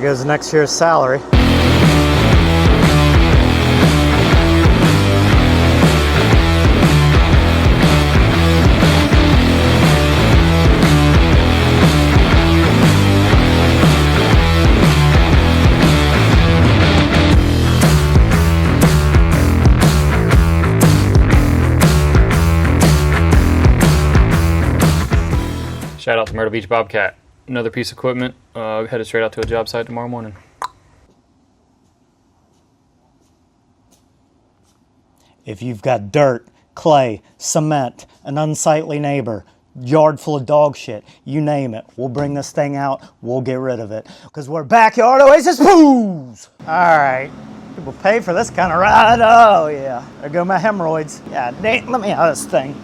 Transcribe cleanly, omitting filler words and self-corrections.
goes next year's salary. Shout out to Myrtle Beach Bobcat. Another piece of equipment. Headed straight out to a job site tomorrow morning. If you've got dirt, clay, cement, an unsightly neighbor, yard full of dog shit, you name it, we'll bring this thing out, we'll get rid of it. Because we're Backyard Oasis Poos! Alright, people pay for this kind of ride, oh yeah. There go my hemorrhoids. Yeah, let me out of this thing.